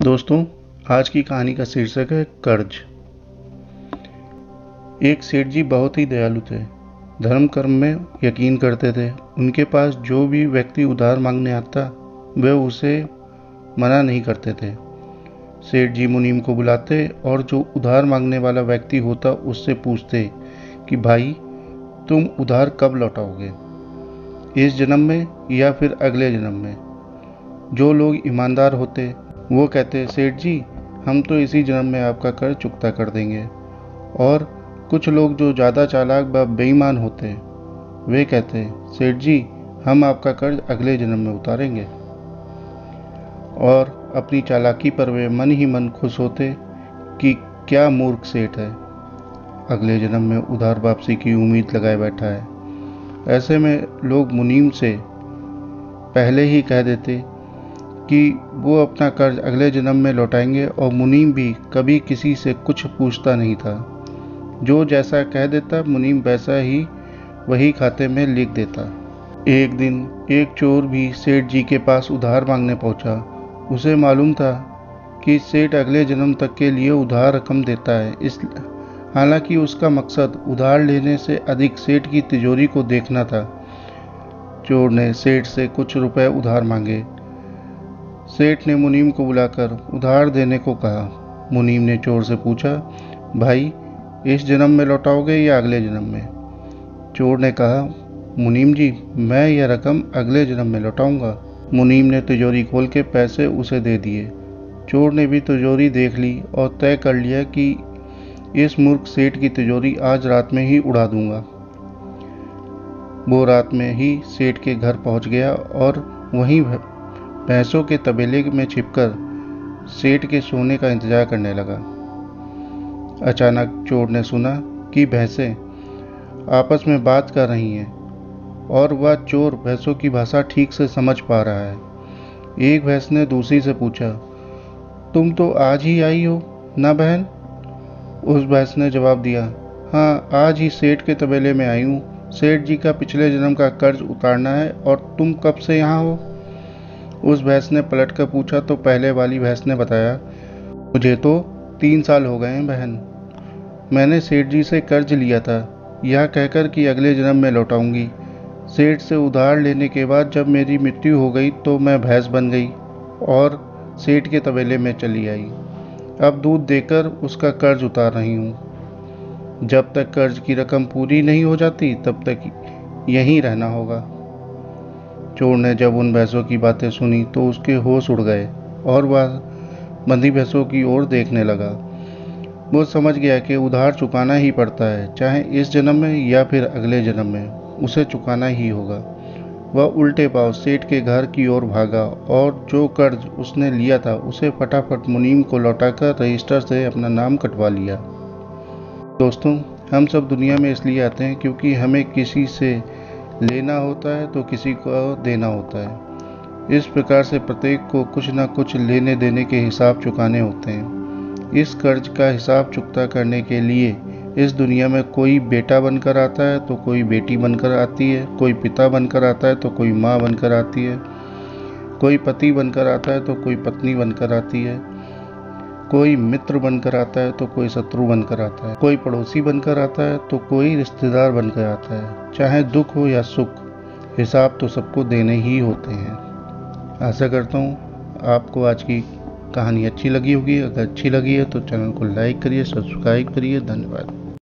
दोस्तों, आज की कहानी का शीर्षक है कर्ज। एक सेठ जी बहुत ही दयालु थे। धर्म कर्म में यकीन करते थे। उनके पास जो भी व्यक्ति उधार मांगने आता वे उसे मना नहीं करते थे। सेठ जी मुनीम को बुलाते और जो उधार मांगने वाला व्यक्ति होता उससे पूछते कि भाई, तुम उधार कब लौटाओगे, इस जन्म में या फिर अगले जन्म में। जो लोग ईमानदार होते वो कहते, सेठ जी हम तो इसी जन्म में आपका कर्ज चुकता कर देंगे। और कुछ लोग जो ज़्यादा चालाक व बेईमान होते वे कहते, सेठ जी हम आपका कर्ज अगले जन्म में उतारेंगे। और अपनी चालाकी पर वे मन ही मन खुश होते कि क्या मूर्ख सेठ है, अगले जन्म में उधार वापसी की उम्मीद लगाए बैठा है। ऐसे में लोग मुनीम से पहले ही कह देते कि वो अपना कर्ज अगले जन्म में लौटाएंगे और मुनीम भी कभी किसी से कुछ पूछता नहीं था। जो जैसा कह देता मुनीम वैसा ही वही खाते में लिख देता। एक दिन एक चोर भी सेठ जी के पास उधार मांगने पहुंचा। उसे मालूम था कि सेठ अगले जन्म तक के लिए उधार रकम देता है, हालांकि उसका मकसद उधार लेने से अधिक सेठ की तिजोरी को देखना था। चोर ने सेठ से कुछ रुपए उधार मांगे। सेठ ने मुनीम को बुलाकर उधार देने को कहा। मुनीम ने चोर से पूछा, भाई इस जन्म में लौटाओगे या अगले जन्म में। चोर ने कहा, मुनीम जी मैं यह रकम अगले जन्म में लौटाऊंगा। मुनीम ने तिजोरी खोल के पैसे उसे दे दिए। चोर ने भी तिजोरी देख ली और तय कर लिया कि इस मूर्ख सेठ की तिजोरी आज रात में ही उड़ा दूंगा। वो रात में ही सेठ के घर पहुंच गया और वहीं भैंसों के तबेले में छिपकर सेठ के सोने का इंतजार करने लगा। अचानक चोर ने सुना कि भैंसें आपस में बात कर रही हैं और वह चोर भैंसों की भाषा ठीक से समझ पा रहा है। एक भैंस ने दूसरी से पूछा, तुम तो आज ही आई हो ना बहन। उस भैंस ने जवाब दिया, हाँ आज ही सेठ के तबेले में आई हूँ। सेठ जी का पिछले जन्म का कर्ज उतारना है। और तुम कब से यहाँ हो। उस भैंस ने पलट कर पूछा तो पहले वाली भैंस ने बताया, मुझे तो 3 साल हो गए हैं बहन। मैंने सेठ जी से कर्ज लिया था, यह कहकर कि अगले जन्म में लौटाऊंगी। सेठ से उधार लेने के बाद जब मेरी मृत्यु हो गई तो मैं भैंस बन गई और सेठ के तबेले में चली आई। अब दूध देकर उसका कर्ज उतार रही हूँ। जब तक कर्ज की रकम पूरी नहीं हो जाती तब तक यहीं रहना होगा। चोर ने जब उन भैंसों की बातें सुनी तो उसके होश उड़ गए और वह बंधी भैंसों की ओर देखने लगा। वो समझ गया कि उधार चुकाना ही पड़ता है, चाहे इस जन्म में या फिर अगले जन्म में उसे चुकाना ही होगा। वह उल्टे पांव सेठ के घर की ओर भागा और जो कर्ज उसने लिया था उसे फटाफट मुनीम को लौटाकर रजिस्टर से अपना नाम कटवा लिया। दोस्तों, हम सब दुनिया में इसलिए आते हैं क्योंकि हमें किसी से लेना होता है तो किसी को देना होता है। इस प्रकार से प्रत्येक को कुछ न कुछ लेने देने के हिसाब चुकाने होते हैं। इस कर्ज का हिसाब चुकता करने के लिए इस दुनिया में कोई बेटा बनकर आता है तो कोई बेटी बनकर आती है, कोई पिता बनकर आता है तो कोई माँ बनकर आती है, कोई पति बनकर आता है तो कोई पत्नी बनकर आती है, कोई मित्र बनकर आता है तो कोई शत्रु बनकर आता है, कोई पड़ोसी बनकर आता है तो कोई रिश्तेदार बनकर आता है। चाहे दुख हो या सुख, हिसाब तो सबको देने ही होते हैं। आशा करता हूँ आपको आज की कहानी अच्छी लगी होगी। अगर अच्छी लगी है तो चैनल को लाइक करिए, सब्सक्राइब करिए। धन्यवाद।